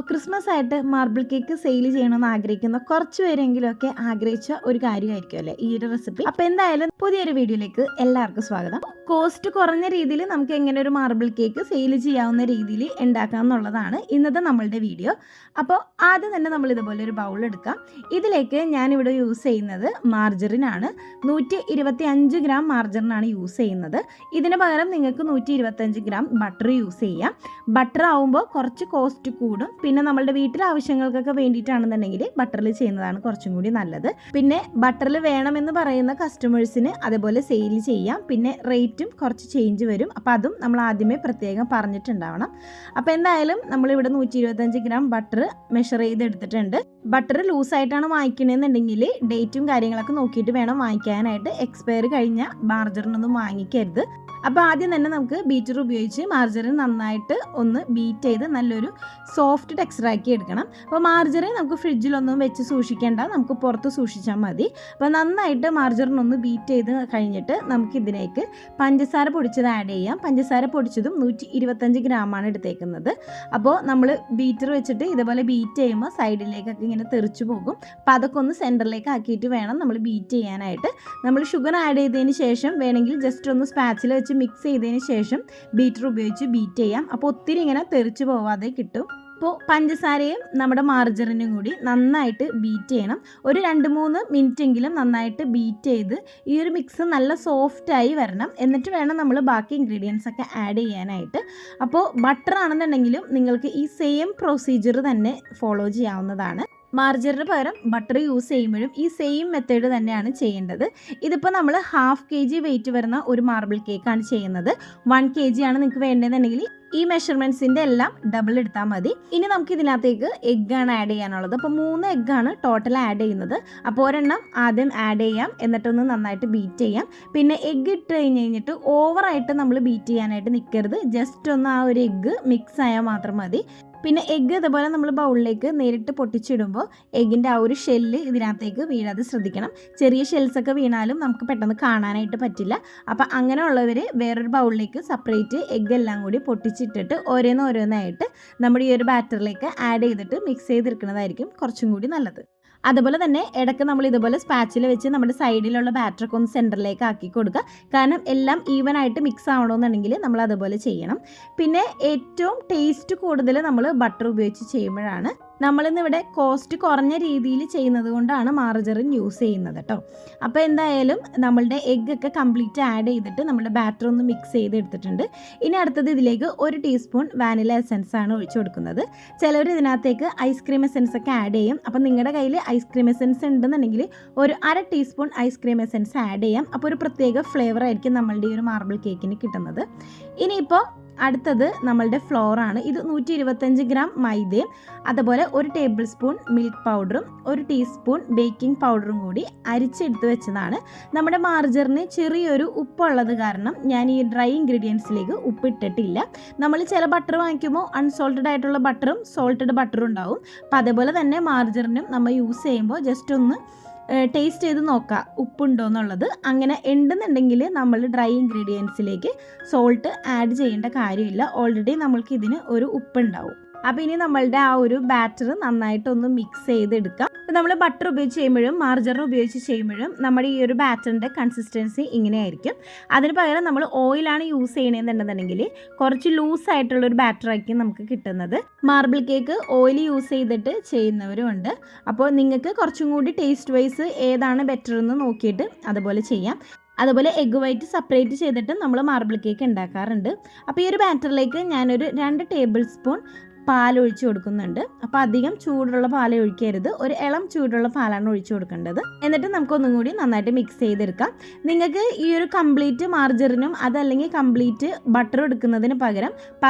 Christmas ആയിട്ട് marble cake sale ചെയ്യണമെന്ന് ആഗ്രഹിക്കുന്ന കുറച്ച് പേരെങ്കിലുമൊക്കെ ആഗ്രഹിച്ച ഒരു കാര്യമായിരിക്കും അല്ലേ ഈ ഒരു റെസിപ്പി. അപ്പോൾ എന്തായാലും പുതിയൊരു വീഡിയോയിലേക്ക് എല്ലാവർക്കും സ്വാഗതം. കോസ്റ്റ് കുറഞ്ഞ രീതിയിൽ നമുക്ക് എങ്ങനെ ഒരു മാർബിൾ കേക്ക് സെയിൽ ചെയ്യാവുന്ന രീതിയിൽ ഉണ്ടാക്കാം എന്നുള്ളതാണ് ഇന്നത്തെ നമ്മളുടെ വീഡിയോ. അപ്പോൾ ആദ്യം തന്നെ നമ്മൾ ഇതുപോലെ ഒരു ബൗൾ എടുക്കാം. ഇതിലേക്ക് ഞാനിവിടെ യൂസ് ചെയ്യുന്നത് മാർജറിനാണ്. 125 ഗ്രാം മാർജറിനാണ് യൂസ് ചെയ്യുന്നത്. ഇതിന് പകരം നിങ്ങൾക്ക് 125 ഗ്രാം ബട്ടർ യൂസ് ചെയ്യാം. ബട്ടർ ആവുമ്പോൾ കുറച്ച് കോസ്റ്റ് കൂടും. പിന്നെ നമ്മളുടെ വീട്ടിലെ ആവശ്യങ്ങൾക്കൊക്കെ വേണ്ടിയിട്ടാണെന്നുണ്ടെങ്കിൽ ബട്ടറിൽ ചെയ്യുന്നതാണ് കുറച്ചും കൂടി നല്ലത്. പിന്നെ ബട്ടറിൽ വേണമെന്ന് പറയുന്ന കസ്റ്റമേഴ്സിന് അതേപോലെ സെയിൽ ചെയ്യാം. പിന്നെ റേറ്റും കുറച്ച് ചേഞ്ച് വരും. അപ്പോൾ അതും നമ്മൾ ആദ്യമേ പ്രത്യേകം പറഞ്ഞിട്ടുണ്ടാവണം. അപ്പോൾ എന്തായാലും നമ്മളിവിടെ 125 ഗ്രാം ബട്ടർ മെഷർ ചെയ്തെടുത്തിട്ടുണ്ട്. ബട്ടർ ലൂസായിട്ടാണ് വാങ്ങിക്കണമെന്നുണ്ടെങ്കിൽ ഡേറ്റും കാര്യങ്ങളൊക്കെ നോക്കിയിട്ട് വേണം വാങ്ങിക്കാനായിട്ട്. എക്സ്പയർ കഴിഞ്ഞ മാർജറിനൊന്നും വാങ്ങിക്കരുത്. അപ്പോൾ ആദ്യം തന്നെ നമുക്ക് ബീറ്റർ ഉപയോഗിച്ച് മാർജറിൻ നന്നായിട്ട് ഒന്ന് ബീറ്റ് ചെയ്ത് നല്ലൊരു സോഫ്റ്റ് ടെക്സ്ചറാക്കി എടുക്കണം. അപ്പോൾ മാർജറിൻ നമുക്ക് ഫ്രിഡ്ജിലൊന്നും വെച്ച് സൂക്ഷിക്കേണ്ട, നമുക്ക് പുറത്ത് സൂക്ഷിച്ചാൽ മതി. അപ്പോൾ നന്നായിട്ട് മാർജറിൻ ഒന്ന് ബീറ്റ് ചെയ്ത് കഴിഞ്ഞിട്ട് നമുക്കിതിലേക്ക് പഞ്ചസാര പൊടിച്ചത് ആഡ് ചെയ്യാം. പഞ്ചസാര പൊടിച്ചതും 125 ഗ്രാമാണ് എടുത്തേക്കുന്നത്. അപ്പോൾ നമ്മൾ ബീറ്റർ വെച്ചിട്ട് ഇതുപോലെ ബീറ്റ് ചെയ്യുമ്പോൾ സൈഡിലേക്കൊക്കെ ഇങ്ങനെ തെറിച്ചു പോകും. അപ്പോൾ അതൊക്കെ ഒന്ന് സെൻറ്ററിലേക്ക് ആക്കിയിട്ട് വേണം നമ്മൾ ബീറ്റ് ചെയ്യാനായിട്ട്. നമ്മൾ ഷുഗർ ആഡ് ചെയ്തതിന് ശേഷം വേണമെങ്കിൽ ജസ്റ്റ് ഒന്ന് സ്പാച്ചിൽ വെച്ച് മിക്സ് ചെയ്തതിന് ശേഷം ബീറ്റർ ഉപയോഗിച്ച് ബീറ്റ് ചെയ്യാം. അപ്പോൾ ഒത്തിരി ഇങ്ങനെ തെറിച്ച് പോവാതെ കിട്ടും. അപ്പോൾ പഞ്ചസാരയും നമ്മുടെ മാർജറിനും കൂടി നന്നായിട്ട് ബീറ്റ് ചെയ്യണം. ഒരു 2-3 മിനിറ്റെങ്കിലും നന്നായിട്ട് ബീറ്റ് ചെയ്ത് ഈ ഒരു മിക്സ് നല്ല സോഫ്റ്റായി വരണം. എന്നിട്ട് വേണം നമ്മൾ ബാക്കി ഇൻഗ്രീഡിയൻസ് ഒക്കെ ആഡ് ചെയ്യാനായിട്ട്. അപ്പോൾ ബട്ടർ ആണെന്നുണ്ടെങ്കിലും നിങ്ങൾക്ക് ഈ സെയിം പ്രൊസീജിയർ തന്നെ ഫോളോ ചെയ്യാവുന്നതാണ്. മാർജറിന് പകരം ബട്ടർ യൂസ് ചെയ്യുമ്പോഴും ഈ സെയിം മെത്തേഡ് തന്നെയാണ് ചെയ്യേണ്ടത്. ഇതിപ്പോൾ നമ്മൾ 1/2 kg വെയിറ്റ് വരുന്ന ഒരു മാർബിൾ കേക്കാണ് ചെയ്യുന്നത്. 1 kg ആണ് നിങ്ങൾക്ക് വേണ്ടതെന്നുണ്ടെങ്കിൽ ഈ മെഷർമെൻറ്റ്സിൻ്റെ എല്ലാം ഡബിൾ എടുത്താൽ മതി. ഇനി നമുക്ക് ഇതിനകത്തേക്ക് എഗ്ഗാണ് ആഡ് ചെയ്യാനുള്ളത്. അപ്പോൾ 3 എഗ്ഗാണ് ടോട്ടൽ ആഡ് ചെയ്യുന്നത്. അപ്പോൾ ഒരെണ്ണം ആദ്യം ആഡ് ചെയ്യാം, എന്നിട്ടൊന്ന് നന്നായിട്ട് ബീറ്റ് ചെയ്യാം. പിന്നെ എഗ്ഗ് ഇട്ട് കഴിഞ്ഞിട്ട് ഓവറായിട്ട് നമ്മൾ ബീറ്റ് ചെയ്യാനായിട്ട് നിൽക്കരുത്. ജസ്റ്റ് ഒന്ന് ആ ഒരു എഗ്ഗ് മിക്സ് ആയാൽ മാത്രം മതി. പിന്നെ എഗ്ഗ് ഇതുപോലെ നമ്മൾ ബൗളിലേക്ക് നേരിട്ട് പൊട്ടിച്ചിടുമ്പോൾ എഗ്ഗിൻ്റെ ആ ഒരു ഷെല്ല് ഇതിനകത്തേക്ക് വീഴാതെ ശ്രദ്ധിക്കണം. ചെറിയ ഷെൽസൊക്കെ വീണാലും നമുക്ക് പെട്ടെന്ന് കാണാനായിട്ട് പറ്റില്ല. അപ്പോൾ അങ്ങനെയുള്ളവർ വേറൊരു ബൗളിലേക്ക് സെപ്പറേറ്റ് എഗ്ഗ് എല്ലാം കൂടി പൊട്ടിച്ചിട്ടിട്ട് ഓരോന്നായിട്ട് നമ്മുടെ ഈ ഒരു ബാറ്ററിലേക്ക് ആഡ് ചെയ്തിട്ട് മിക്സ് ചെയ്തെടുക്കുന്നതായിരിക്കും കുറച്ചും കൂടി നല്ലത്. അതുപോലെ തന്നെ ഇടയ്ക്ക് നമ്മൾ ഇതുപോലെ സ്പാച്ചിൽ വെച്ച് നമ്മുടെ സൈഡിലുള്ള ബാറ്ററൊക്കെ ഒന്ന് സെൻറ്ററിലേക്ക് ആക്കി കൊടുക്കുക. കാരണം എല്ലാം ഈവൻ ആയിട്ട് മിക്സ് ആവണമെന്നുണ്ടെങ്കിൽ നമ്മൾ അതുപോലെ ചെയ്യണം. പിന്നെ ഏറ്റവും ടേസ്റ്റ് കൂടുതൽ നമ്മൾ ബട്ടർ ഉപയോഗിച്ച് ചെയ്യുമ്പോഴാണ്. നമ്മളിന്നിവിടെ കോസ്റ്റ് കുറഞ്ഞ രീതിയിൽ ചെയ്യുന്നത് കൊണ്ടാണ് മാർജറിൻ യൂസ് ചെയ്യുന്നത് കേട്ടോ. അപ്പോൾ എന്തായാലും നമ്മളുടെ എഗ്ഗൊക്കെ കംപ്ലീറ്റ് ആഡ് ചെയ്തിട്ട് നമ്മുടെ ബാറ്റർ ഒന്ന് മിക്സ് ചെയ്തെടുത്തിട്ടുണ്ട്. ഇനി അടുത്തത് ഇതിലേക്ക് 1 ടീസ്പൂൺ വാനില എസൻസ് ആണ് ഒഴിച്ചു കൊടുക്കുന്നത്. ചിലവർ ഇതിനകത്തേക്ക് ഐസ്ക്രീം എസൻസ് ഒക്കെ ആഡ് ചെയ്യും. അപ്പോൾ നിങ്ങളുടെ കയ്യിൽ ഐസ്ക്രീം എസൻസ് ഉണ്ടെന്നുണ്ടെങ്കിൽ ഒരു 1/2 ടീസ്പൂൺ ഐസ്ക്രീം എസൻസ് ആഡ് ചെയ്യാം. അപ്പോൾ ഒരു പ്രത്യേക ഫ്ലേവർ ആയിരിക്കും നമ്മളുടെ ഈ ഒരു മാർബിൾ കേക്കിന് കിട്ടുന്നത്. ഇനിയിപ്പോൾ അടുത്തത് നമ്മളുടെ ഫ്ലോറാണ്. ഇത് 125 ഗ്രാം മൈദയും അതുപോലെ 1 ടേബിൾ സ്പൂൺ മിൽക്ക് പൗഡറും 1 ടീസ്പൂൺ ബേക്കിംഗ് പൗഡറും കൂടി അരിച്ചെടുത്ത് വെച്ചതാണ്. നമ്മുടെ മാർജറിന് ചെറിയൊരു ഉപ്പുള്ളത് കാരണം ഞാൻ ഈ ഡ്രൈ ഇൻഗ്രീഡിയൻസിലേക്ക് ഉപ്പിട്ടിട്ടില്ല. നമ്മൾ ചില ബട്ടർ വാങ്ങിക്കുമ്പോൾ അൺസോൾട്ടഡ് ആയിട്ടുള്ള ബട്ടറും സോൾട്ടഡ് ബട്ടറും ഉണ്ടാവും. അപ്പോൾ അതേപോലെ തന്നെ മാർജറിനും നമ്മൾ യൂസ് ചെയ്യുമ്പോൾ ജസ്റ്റ് ഒന്ന് ടേസ്റ്റ് ചെയ്ത് നോക്കുക ഉപ്പുണ്ടോ എന്നുള്ളത്. അങ്ങനെ ഉണ്ടെന്നുണ്ടെങ്കിൽ നമ്മൾ ഡ്രൈ ഇൻഗ്രീഡിയൻസിലേക്ക് സോൾട്ട് ആഡ് ചെയ്യേണ്ട കാര്യമില്ല. ഓൾറെഡി നമ്മൾക്ക് ഇതിന് ഒരു ഉപ്പുണ്ടാവും. അപ്പോൾ ഇനി നമ്മളുടെ ആ ഒരു ബാറ്റർ നന്നായിട്ടൊന്ന് മിക്സ് ചെയ്തെടുക്കാം. അപ്പോൾ നമ്മൾ ബട്ടർ ഉപയോഗിച്ച് ചെയ്യുമ്പോഴും മാർജറിൻ ഉപയോഗിച്ച് ചെയ്യുമ്പോഴും നമ്മുടെ ഈ ഒരു ബാറ്ററിൻ്റെ കൺസിസ്റ്റൻസി ഇങ്ങനെയായിരിക്കും. അതിന് പകരം നമ്മൾ ഓയിലാണ് യൂസ് ചെയ്യണമെന്നുണ്ടെന്നുണ്ടെങ്കിൽ കുറച്ച് ലൂസായിട്ടുള്ളൊരു ബാറ്ററായിരിക്കും നമുക്ക് കിട്ടുന്നത്. മാർബിൾ കേക്ക് ഓയിൽ യൂസ് ചെയ്തിട്ട് ചെയ്യുന്നവരും ഉണ്ട്. അപ്പോൾ നിങ്ങൾക്ക് കുറച്ചും കൂടി ടേസ്റ്റ് വൈസ് ഏതാണ് ബെറ്റർ എന്ന് നോക്കിയിട്ട് അതുപോലെ ചെയ്യാം. അതുപോലെ എഗ്ഗ് വൈറ്റ് സെപ്പറേറ്റ് ചെയ്തിട്ട് നമ്മൾ മാർബിൾ കേക്ക് ഉണ്ടാക്കാറുണ്ട്. അപ്പോൾ ഈ ഒരു ബാറ്ററിലേക്ക് ഞാനൊരു 2 ടേബിൾ സ്പൂൺ പാൽ ഒഴിച്ച് കൊടുക്കുന്നുണ്ട്. അപ്പോൾ അധികം ചൂടുള്ള പാൽ ഒഴിക്കരുത്, ഒരു ഇളം ചൂടുള്ള പാലാണ് ഒഴിച്ച് കൊടുക്കേണ്ടത്. എന്നിട്ട് നമുക്കൊന്നും കൂടി നന്നായിട്ട് മിക്സ് ചെയ്തെടുക്കാം. നിങ്ങൾക്ക് ഈ ഒരു കംപ്ലീറ്റ് മാർജറിനും അതല്ലെങ്കിൽ കംപ്ലീറ്റ് ബട്ടറും എടുക്കുന്നതിന് പകരം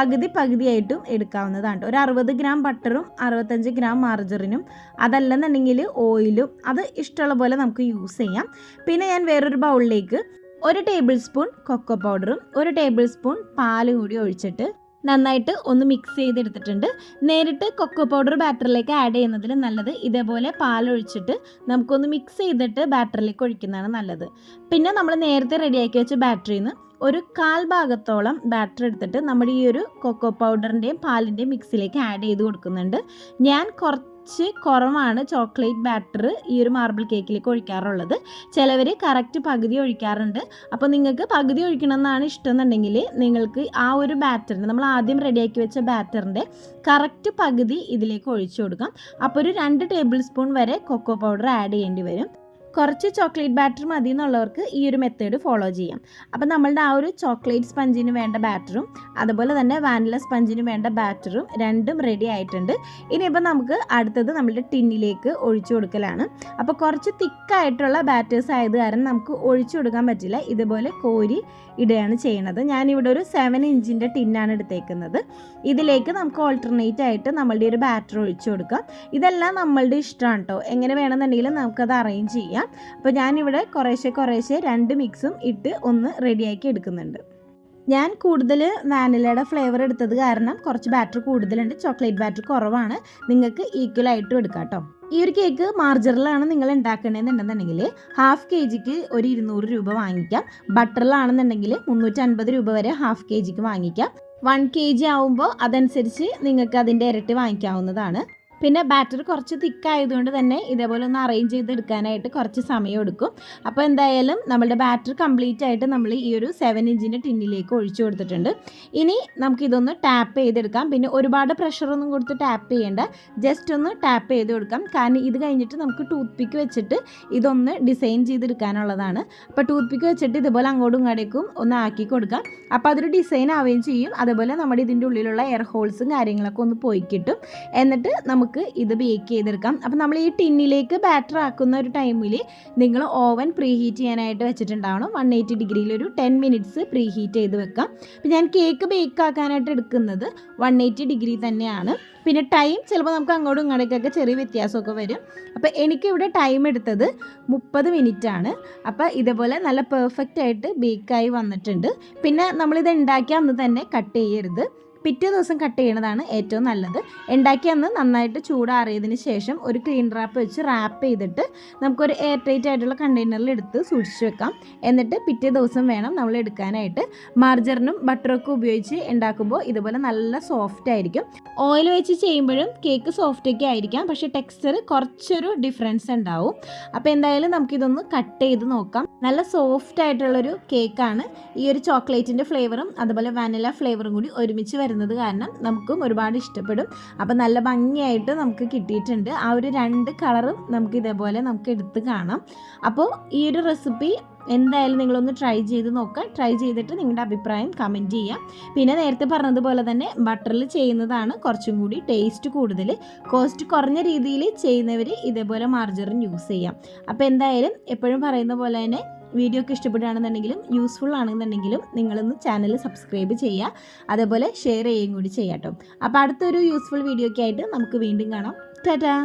പകുതിയായിട്ടും എടുക്കാവുന്നതാണ്. ഒരു 60 ഗ്രാം ബട്ടറും 65 ഗ്രാം മാർജറിനും അതല്ലെന്നുണ്ടെങ്കിൽ ഓയിലും അത് ഇഷ്ടമുള്ള പോലെ നമുക്ക് യൂസ് ചെയ്യാം. പിന്നെ ഞാൻ വേറൊരു ബൗളിലേക്ക് 1 ടേബിൾ സ്പൂൺ കൊക്കോ പൗഡറും 1 ടേബിൾ സ്പൂൺ പാലും കൂടി ഒഴിച്ചിട്ട് നന്നായിട്ട് ഒന്ന് മിക്സ് ചെയ്തെടുത്തിട്ടുണ്ട്. നേരിട്ട് കൊക്കോ പൗഡർ ബാറ്ററിലേക്ക് ആഡ് ചെയ്യുന്നതിൽ നല്ലത് ഇതേപോലെ പാലൊഴിച്ചിട്ട് നമുക്കൊന്ന് മിക്സ് ചെയ്തിട്ട് ബാറ്ററിലേക്ക് ഒഴിക്കുന്നതാണ് നല്ലത്. പിന്നെ നമ്മൾ നേരത്തെ റെഡിയാക്കി വെച്ച ബാറ്ററിയിൽ നിന്ന് ഒരു 1/4 ഭാഗത്തോളം ബാറ്റർ എടുത്തിട്ട് നമ്മുടെ ഈ ഒരു കൊക്കോ പൗഡറിൻ്റെയും പാലിൻ്റെയും മിക്സിലേക്ക് ആഡ് ചെയ്ത് കൊടുക്കുന്നുണ്ട്. ഞാൻ കുറച്ച് കുറവാണ് ചോക്ലേറ്റ് ബാറ്റർ ഈ ഒരു മാർബിൾ കേക്കിലേക്ക് ഒഴിക്കാറുള്ളത്. ചിലവർ കറക്റ്റ് പകുതി ഒഴിക്കാറുണ്ട്. അപ്പോൾ നിങ്ങൾക്ക് പകുതി ഒഴിക്കണമെന്നാണ് ഇഷ്ടമെന്നുണ്ടെങ്കിൽ നിങ്ങൾക്ക് ആ ഒരു ബാറ്ററിന് നമ്മൾ ആദ്യം റെഡിയാക്കി വെച്ച ബാറ്ററിൻ്റെ കറക്റ്റ് പകുതി ഇതിലേക്ക് ഒഴിച്ചു കൊടുക്കാം. അപ്പോൾ ഒരു 2 ടേബിൾ സ്പൂൺ വരെ കൊക്കോ പൗഡർ ആഡ് ചെയ്യേണ്ടി വരും. കുറച്ച് ചോക്ലേറ്റ് ബാറ്റർ മതി എന്നുള്ളവർക്ക് ഈ ഒരു മെത്തേഡ് ഫോളോ ചെയ്യാം. അപ്പോൾ നമ്മളുടെ ആ ഒരു ചോക്ലേറ്റ് സ്പഞ്ചിന് വേണ്ട ബാറ്ററും അതുപോലെ തന്നെ വാനില സ്പഞ്ചിന് വേണ്ട ബാറ്ററും രണ്ടും റെഡി ആയിട്ടുണ്ട്. ഇനിയിപ്പോൾ നമുക്ക് അടുത്തത് നമ്മളുടെ ടിന്നിലേക്ക് ഒഴിച്ചു കൊടുക്കലാണ്. അപ്പോൾ കുറച്ച് തിക്കായിട്ടുള്ള ബാറ്റേഴ്സ് ആയത് കാരണം നമുക്ക് ഒഴിച്ചു കൊടുക്കാൻ പറ്റില്ല. ഇതുപോലെ കോരി ഇടുകയാണ് ചെയ്യുന്നത്. ഞാനിവിടെ ഒരു 7 ഇഞ്ചിൻ്റെ ടിന്നാണ് എടുത്തേക്കുന്നത്. ഇതിലേക്ക് നമുക്ക് ഓൾട്ടർനേറ്റ് ആയിട്ട് നമ്മളുടെ ഒരു ബാറ്റർ ഒഴിച്ചു കൊടുക്കാം. ഇതെല്ലാം നമ്മളുടെ ഇഷ്ടമാണ് കേട്ടോ. എങ്ങനെ വേണമെന്നുണ്ടെങ്കിലും നമുക്കത് അറേഞ്ച് ചെയ്യാം. അപ്പോൾ ഞാനിവിടെ കുറേശ്ശെ 2 മിക്സും ഇട്ട് ഒന്ന് റെഡിയാക്കി എടുക്കുന്നുണ്ട്. ഞാൻ കൂടുതൽ വാനിലയുടെ ഫ്ലേവർ എടുത്തത് കാരണം കുറച്ച് ബാറ്റർ കൂടുതലുണ്ട്. ചോക്ലേറ്റ് ബാറ്റർ കുറവാണ്. നിങ്ങൾക്ക് ഈക്വലായിട്ടും എടുക്കാം കേട്ടോ. ഈ ഒരു കേക്ക് മാർജറിലാണ് നിങ്ങൾ ഉണ്ടാക്കണമെന്നുണ്ടെന്നുണ്ടെങ്കിൽ 1/2 kgക്ക് ഒരു 200 രൂപ വാങ്ങിക്കാം. ബട്ടറിലാണെന്നുണ്ടെങ്കിൽ 350 രൂപ വരെ 1/2 kgക്ക് വാങ്ങിക്കാം. 1 kg ആവുമ്പോൾ അതനുസരിച്ച് നിങ്ങൾക്ക് അതിൻ്റെ ഇരട്ടി വാങ്ങിക്കാവുന്നതാണ്. പിന്നെ ബാറ്റർ കുറച്ച് തിക്കായതുകൊണ്ട് തന്നെ ഇതേപോലെ ഒന്ന് അറേഞ്ച് ചെയ്തെടുക്കാനായിട്ട് കുറച്ച് സമയം എടുക്കും. അപ്പോൾ എന്തായാലും നമ്മളുടെ ബാറ്റർ കംപ്ലീറ്റ് ആയിട്ട് നമ്മൾ ഈ ഒരു 7 ഇഞ്ചിൻ്റെ ടിന്നിലേക്ക് ഒഴിച്ചു കൊടുത്തിട്ടുണ്ട്. ഇനി നമുക്കിതൊന്ന് ടാപ്പ് ചെയ്തെടുക്കാം. പിന്നെ ഒരുപാട് പ്രഷറൊന്നും കൊടുത്ത് ടാപ്പ് ചെയ്യേണ്ട, ജസ്റ്റ് ഒന്ന് ടാപ്പ് ചെയ്ത് കൊടുക്കാം. കാരണം ഇത് കഴിഞ്ഞിട്ട് നമുക്ക് ടൂത്ത് പിക്ക് വെച്ചിട്ട് ഇതൊന്ന് ഡിസൈൻ ചെയ്തെടുക്കാനുള്ളതാണ്. അപ്പോൾ ടൂത്ത് പിക്ക് വെച്ചിട്ട് ഇതുപോലെ അങ്ങോട്ടും ഇങ്ങോട്ടേക്കും ഒന്ന് ആക്കി കൊടുക്കാം. അപ്പോൾ അതൊരു ഡിസൈൻ ആവുകയും ചെയ്യും. അതുപോലെ നമ്മുടെ ഇതിൻ്റെ ഉള്ളിലുള്ള എയർ ഹോൾസും കാര്യങ്ങളൊക്കെ ഒന്ന് പോയി കിട്ടും. എന്നിട്ട് നമുക്ക് ഇത് ബേക്ക് ചെയ്തെടുക്കാം. അപ്പോൾ നമ്മൾ ഈ ടിന്നിലേക്ക് ബാറ്റർ ആക്കുന്ന ഒരു ടൈമിൽ നിങ്ങൾ ഓവൻ പ്രീ ഹീറ്റ് ചെയ്യാനായിട്ട് വെച്ചിട്ടുണ്ടാവണം. 180 ഡിഗ്രിയിൽ ഒരു 10 മിനിറ്റ്സ് പ്രീ ഹീറ്റ് ചെയ്ത് വെക്കാം. അപ്പോൾ ഞാൻ കേക്ക് ബേക്ക് ആക്കാനായിട്ട് എടുക്കുന്നത് 180 ഡിഗ്രി തന്നെയാണ്. പിന്നെ ടൈം ചിലപ്പോൾ നമുക്ക് അങ്ങോട്ടും ഇങ്ങോട്ടേക്കൊക്കെ ചെറിയ വ്യത്യാസമൊക്കെ വരും. അപ്പോൾ എനിക്കിവിടെ ടൈം എടുത്തത് 30 മിനിറ്റാണ്. അപ്പോൾ ഇതേപോലെ നല്ല പെർഫെക്റ്റ് ആയിട്ട് ബേക്കായി വന്നിട്ടുണ്ട്. പിന്നെ നമ്മളിത് ഉണ്ടാക്കിയ അന്ന് തന്നെ കട്ട് ചെയ്യരുത്. പിറ്റേ ദിവസം കട്ട് ചെയ്യണതാണ് ഏറ്റവും നല്ലത്. ഉണ്ടാക്കി അന്ന് നന്നായിട്ട് ചൂടാറിയതിന് ശേഷം ഒരു ക്ലീൻ റാപ്പ് വെച്ച് റാപ്പ് ചെയ്തിട്ട് നമുക്കൊരു എയർ ടൈറ്റ് ആയിട്ടുള്ള കണ്ടെയ്നറിൽ എടുത്ത് സൂക്ഷിച്ച് വെക്കാം. എന്നിട്ട് പിറ്റേ ദിവസം വേണം നമ്മൾ എടുക്കാനായിട്ട്. മാർജറിനും ബട്ടറൊക്കെ ഉപയോഗിച്ച് ഉണ്ടാക്കുമ്പോൾ ഇതുപോലെ നല്ല സോഫ്റ്റ് ആയിരിക്കും. ഓയിൽ വെച്ച് ചെയ്യുമ്പോഴും കേക്ക് സോഫ്റ്റൊക്കെ ആയിരിക്കാം, പക്ഷേ ടെക്സ്ചർ കുറച്ചൊരു ഡിഫറൻസ് ഉണ്ടാവും. അപ്പോൾ എന്തായാലും നമുക്കിതൊന്ന് കട്ട് ചെയ്ത് നോക്കാം. നല്ല സോഫ്റ്റ് ആയിട്ടുള്ളൊരു കേക്കാണ്. ഈ ഒരു ചോക്ലേറ്റിൻ്റെ ഫ്ലേവറും അതുപോലെ വാനില ഫ്ലേവറും കൂടി ഒരുമിച്ച് വരുന്നത് കാരണം നമുക്കും ഒരുപാട് ഇഷ്ടപ്പെടും. അപ്പോൾ നല്ല ഭംഗിയായിട്ട് നമുക്ക് കിട്ടിയിട്ടുണ്ട്. ആ ഒരു 2 കളറും നമുക്ക് ഇതേപോലെ നമുക്ക് എടുത്ത് കാണാം. അപ്പോൾ ഈ ഒരു റെസിപ്പി എന്തായാലും നിങ്ങളൊന്ന് ട്രൈ ചെയ്ത് നോക്കുക. ട്രൈ ചെയ്തിട്ട് നിങ്ങളുടെ അഭിപ്രായം കമൻറ്റ് ചെയ്യാം. പിന്നെ നേരത്തെ പറഞ്ഞതുപോലെ തന്നെ ബട്ടറിൽ ചെയ്യുന്നതാണ് കുറച്ചും കൂടി ടേസ്റ്റ് കൂടുതൽ. കോസ്റ്റ് കുറഞ്ഞ രീതിയിൽ ചെയ്യുന്നവർ ഇതേപോലെ മാർജറിൻ യൂസ് ചെയ്യാം. അപ്പോൾ എന്തായാലും എപ്പോഴും പറയുന്ന പോലെ തന്നെ വീഡിയോ ഒക്കെ ഇഷ്ടപ്പെടുകയാണെന്നുണ്ടെങ്കിലും യൂസ്ഫുൾ ആണെന്നുണ്ടെങ്കിലും നിങ്ങളൊന്ന് ചാനൽ സബ്സ്ക്രൈബ് ചെയ്യുക. അതേപോലെ ഷെയർ ചെയ്യുകയും കൂടി ചെയ്യാം കേട്ടോ. അപ്പോൾ അടുത്തൊരു യൂസ്ഫുൾ വീഡിയോ ഒക്കെ ആയിട്ട് നമുക്ക് വീണ്ടും കാണാം. ടാറ്റാ.